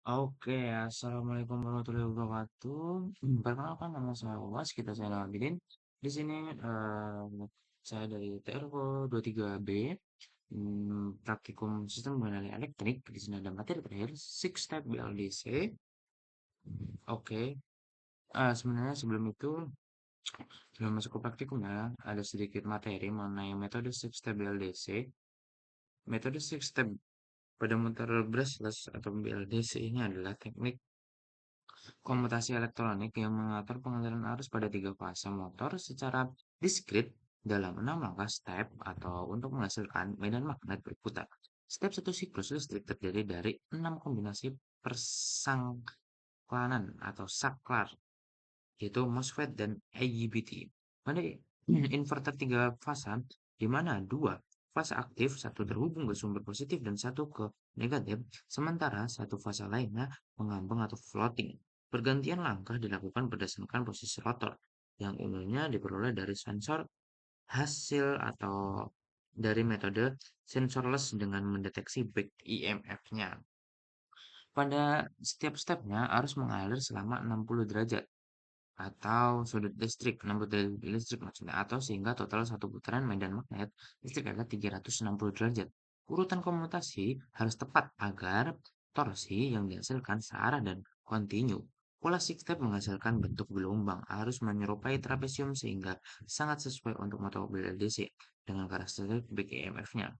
Oke, assalamualaikum warahmatullahi wabarakatuh. Perkenalkan nama saya Uwas, kita saya Abidin. Di sini saya dari TRO 23B, Praktikum Sistem Pengendali Elektrik. Di sini ada materi terakhir, Six Step BLDC. Oke, sebenarnya sebelum masuk ke praktikum ya, ada sedikit materi mengenai metode Six Step BLDC. Metode Six Step pada motor brushless atau BLDC ini adalah teknik komutasi elektronik yang mengatur pengaliran arus pada tiga fase motor secara diskrit dalam 6 langkah step atau untuk menghasilkan medan magnet berputar. Step satu siklus listrik terdiri dari 6 kombinasi persangklanan atau saklar, yaitu MOSFET dan IGBT. Pada inverter tiga fasa, di mana dua fase aktif, satu terhubung ke sumber positif dan satu ke negatif, sementara satu fase lainnya mengambang atau floating. Pergantian langkah dilakukan berdasarkan posisi rotor, yang umumnya diperoleh dari sensor hasil atau dari metode sensorless dengan mendeteksi back EMF-nya. Pada setiap stepnya harus mengalir selama 60 derajat atau sudut listrik, 60 derajat listrik maksudnya, atau sehingga total satu putaran medan magnet listrik adalah 360 derajat. Urutan komutasi harus tepat agar torsi yang dihasilkan searah dan kontinu. Pola six step menghasilkan bentuk gelombang harus menyerupai trapesium sehingga sangat sesuai untuk motor BLDC dengan karakteristik back EMF-nya.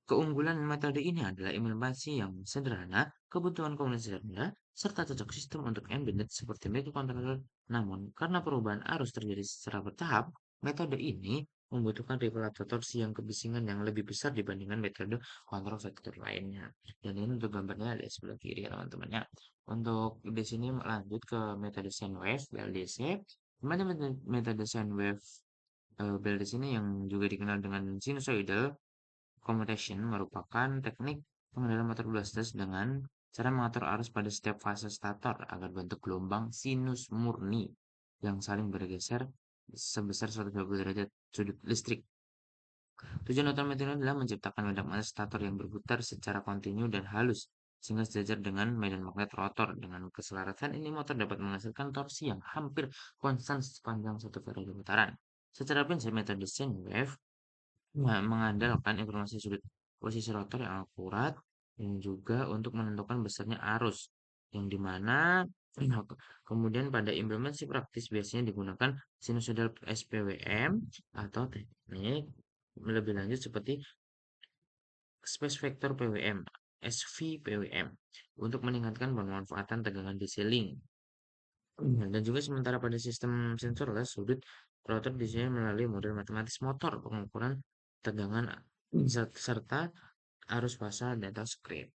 Keunggulan metode ini adalah implementasi yang sederhana, kebutuhan komunikasi rendah, serta cocok sistem untuk embedded seperti microcontroller. Namun, karena perubahan arus terjadi secara bertahap, metode ini membutuhkan regulator torsi yang kebisingan yang lebih besar dibandingkan metode kontrol vektor lainnya. Dan ini untuk gambarnya ada di sebelah kiri ya teman-teman ya. Untuk di sini lanjut ke metode sine wave BLDC. Metode sine wave BLDC ini yang juga dikenal dengan sinusoidal commutation merupakan teknik pengendalian motor brushless dengan cara mengatur arus pada setiap fase stator agar bentuk gelombang sinus murni yang saling bergeser sebesar 120 derajat sudut listrik. Tujuan utama metode adalah menciptakan medan magnet stator yang berputar secara kontinu dan halus, sehingga sejajar dengan medan magnet rotor. Dengan keselarasan ini, motor dapat menghasilkan torsi yang hampir konstan sepanjang satu periode putaran. Secara prinsip, metode sine wave mengandalkan informasi sudut posisi rotor yang akurat dan juga untuk menentukan besarnya arus yang dimana kemudian pada implementasi praktis biasanya digunakan sinusoidal SPWM atau teknik lebih lanjut seperti space vector PWM, SVPWM untuk meningkatkan pemanfaatan tegangan DC link. Dan juga sementara pada sistem sensorless, sudut rotor didesain melalui model matematis motor pengukuran tegangan serta arus fasa data script.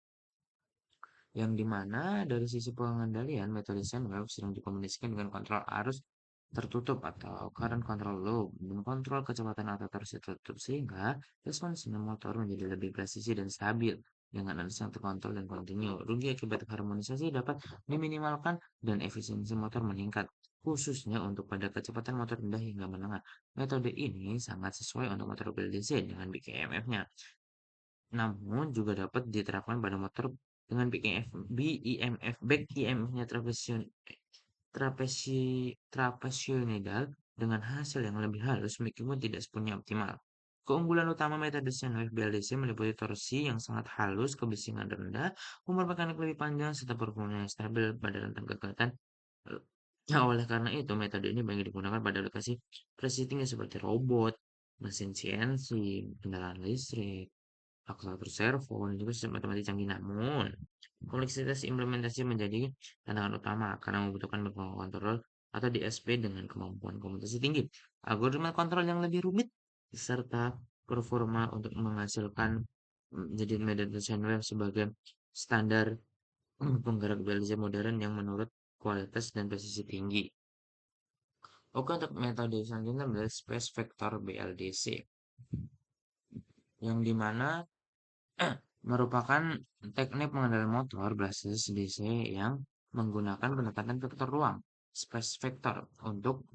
Yang dimana dari sisi pengendalian metode sine wave sering dikombinasikan dengan kontrol arus tertutup atau current control loop dan kontrol kecepatan atau torsi tertutup sehingga respons motor menjadi lebih presisi dan stabil dengan arus yang terkontrol dan kontinu. Rugi akibat harmonisasi dapat diminimalkan dan efisiensi motor meningkat, khususnya untuk pada kecepatan motor rendah hingga menengah. Metode ini sangat sesuai untuk motor BLDC dengan BKMF-nya, namun juga dapat diterapkan pada motor dengan BEMF, back EMF-nya trapesioidal dengan hasil yang lebih halus meskipun tidak sepenuhnya optimal. Keunggulan utama metode sine wave BLDC meliputi torsi yang sangat halus, kebisingan rendah, umur mekanik lebih panjang, serta performa yang stabil pada rentang kegagalan. Nah, oleh karena itu, metode ini banyak digunakan pada aplikasi presisi tinggi seperti robot, mesin CNC, kendaraan listrik, akselerator servo, dan juga sistem otomatis canggih. Namun, kompleksitas implementasi menjadi tantangan utama karena membutuhkan beberapa kontrol atau DSP dengan kemampuan komputasi tinggi, algoritma kontrol yang lebih rumit, serta performa untuk menghasilkan jadi medan desain web sebagai standar penggerak BLDC modern yang menurut kualitas dan presisi tinggi. Oke, untuk metode selanjutnya adalah space vector BLDC, yang dimana merupakan teknik pengendalian motor berbasis DC yang menggunakan pendekatan vektor ruang, space vector, untuk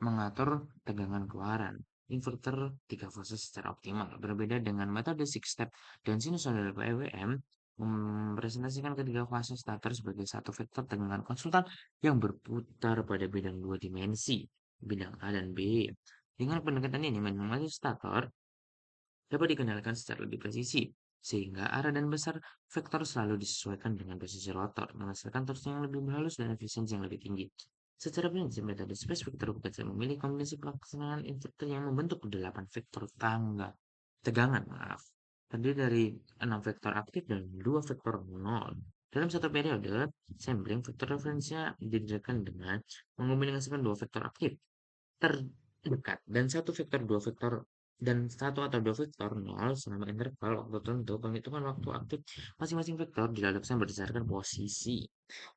mengatur tegangan keluaran inverter tiga fase secara optimal. Berbeda dengan metode six step dan sinusoidal PWM, mempresentasikan ketiga fase starter sebagai satu vektor tegangan konsultan yang berputar pada bidang dua dimensi, bidang A dan B. Dengan pendekatan ini, matematik stator dapat dikendalikan secara lebih presisi, sehingga arah dan besar vektor selalu disesuaikan dengan posisi rotor, menghasilkan torsi yang lebih halus dan efisiensi yang lebih tinggi. Secara prinsip, metode space vector bekerja memilih kombinasi pelaksanaan inverter yang membentuk 8 vektor tegangan, terdiri dari 6 vektor aktif dan 2 vektor nol. Dalam satu periode, sampling vektor referensinya didirikan dengan mengombinasikan 2 vektor aktif terdekat dan satu atau dua vektor nol selama interval waktu tertentu. Penghitungan waktu aktif masing-masing vektor dilakukan berdasarkan posisi,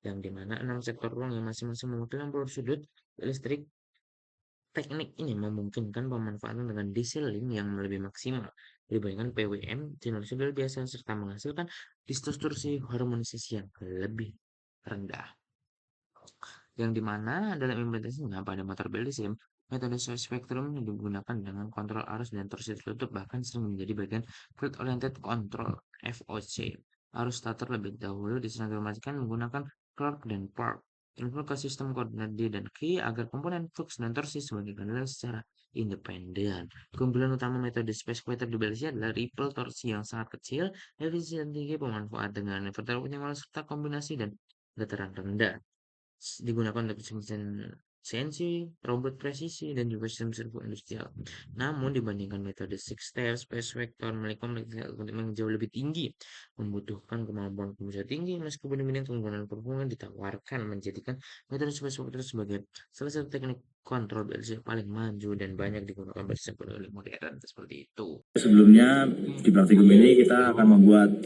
yang dimana 6 sektor ruang yang masing-masing mewakili 60 sudut listrik. Teknik ini memungkinkan pemanfaatan dengan DC link yang lebih maksimal dibandingkan PWM sinusoidal biasa serta menghasilkan distorsi harmonisasi yang lebih rendah. Yang dimana dalam implementasinya pada motor BLDC, metode source spectrum yang digunakan dengan kontrol arus dan torsi tertutup bahkan sering menjadi bagian field oriented control (FOC). Arus starter lebih dahulu disinkroniasikan menggunakan Clark dan Park. Input ke sistem koordinat D dan Q agar komponen flux dan torsi sebagai kendali secara independen. Keunggulan utama metode space scatter di BLDC adalah ripple torsi yang sangat kecil, efisien tinggi, pemanfaat dengan inverter penyemal serta kombinasi dan dataran rendah. Digunakan untuk CNC, robot presisi, dan juga sistem servo industrial. Namun dibandingkan metode six step space vector memiliki kompleksitas yang jauh lebih tinggi, membutuhkan kemampuan pengusaha tinggi. Meskipun demikian, keunggulan performa ditawarkan menjadikan metode space vector sebagai salah satu teknik kontrol BLC paling maju dan banyak digunakan pada teknologi modern seperti itu. Sebelumnya di praktikum ini kita akan membuat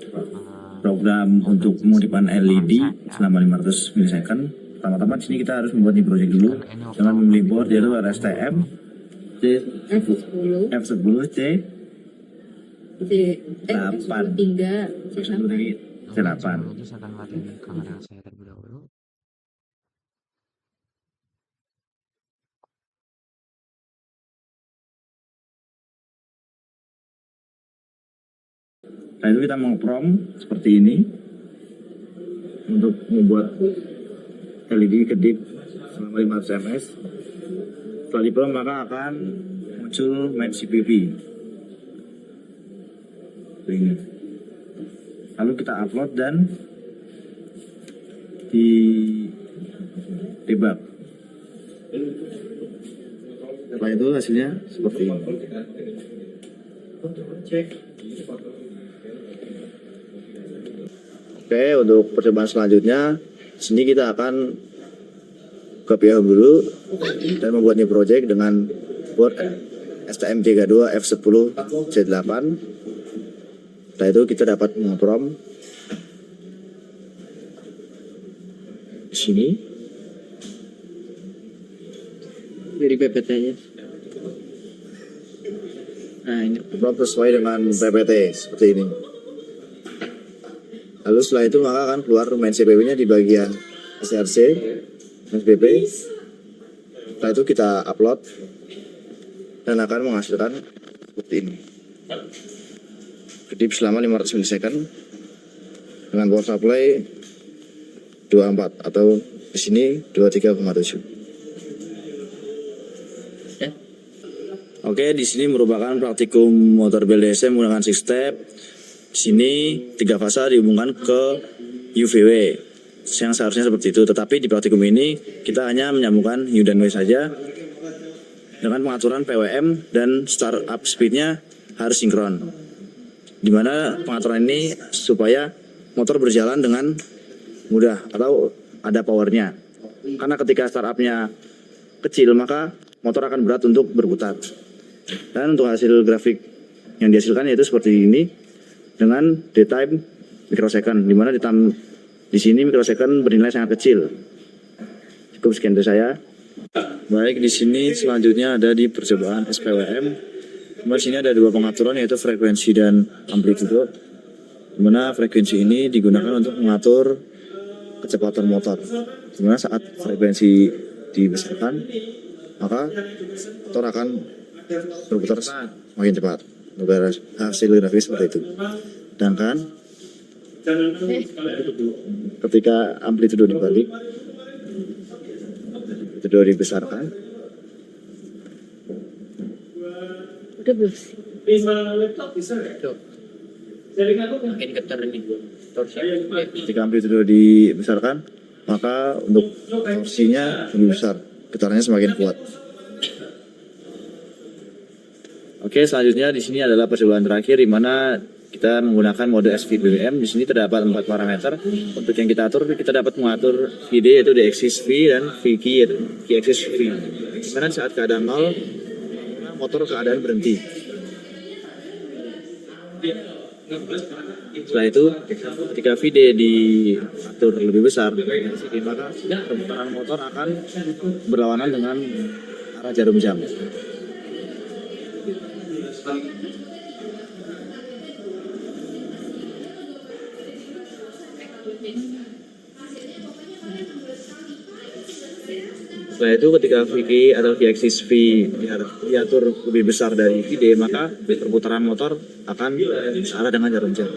program untuk pengutipan LED selama 500 milisecond. Pertama-tama di sini kita harus membuat di project dulu dengan memilih board yaitu RSTM F10 C 8 C8. Nah itu kita mengprom seperti ini untuk membuat LED kedip selama 500 ms. Setelah di prom maka akan muncul main CPP ini. Lalu kita upload dan di debug. Setelah itu hasilnya seperti ini. Oke, untuk percobaan selanjutnya, sini kita akan ke Home dulu dan membuat new project dengan board STM32 F10 C8. Setelah itu kita dapat memprom di sini. Dari PPT-nya. Nah ini prom sesuai dengan PPT seperti ini. Lalu setelah itu maka akan keluar main CPP-nya di bagian SRC, main CPP. Setelah itu kita upload dan akan menghasilkan seperti ini. Kedip selama 500 milisecond dengan power supply 24 atau di sini 23,7. Oke, di sini merupakan praktikum motor BLDC menggunakan 6 step. Di sini 3 fasa dihubungkan ke UVW yang seharusnya seperti itu, tetapi di praktikum ini kita hanya menyambungkan U dan W saja dengan pengaturan PWM dan startup speednya harus sinkron, dimana pengaturan ini supaya motor berjalan dengan mudah atau ada powernya, karena ketika startupnya kecil maka motor akan berat untuk berputar. Dan untuk hasil grafik yang dihasilkan yaitu seperti ini dengan D-time mikrosecond, dimana di sini mikrosecond bernilai sangat kecil. Cukup sekian dari saya. Baik, di sini selanjutnya ada di percobaan SPWM. Di sini ada dua pengaturan yaitu frekuensi dan amplitudo. Dimana frekuensi ini digunakan untuk mengatur kecepatan motor. Dimana saat frekuensi dibesarkan, maka motor akan berputar semakin cepat. Untuk hasil grafis seperti itu. Sedangkan Ketika amplitudo dibalik, amplitudo dibesarkan, Udah belum sih? Makin keter nih. Torsi. ketika amplitudo dibesarkan, maka untuk torsinya lebih besar, getarannya semakin kuat. Oke, selanjutnya di sini adalah percobaan terakhir di mana kita menggunakan mode SVBM. Di sini terdapat 4 parameter. Untuk yang kita atur, kita dapat mengatur VD yaitu D axis V dan VQ yaitu Q axis V. Di mana saat keadaan 0, motor keadaan berhenti. Setelah itu, ketika VD diatur lebih besar, maka perputaran motor akan berlawanan dengan arah jarum jam. Setelah itu ketika VQ atau V-axis V diatur lebih besar dari VD, maka perputaran motor akan searah dengan jarum jam.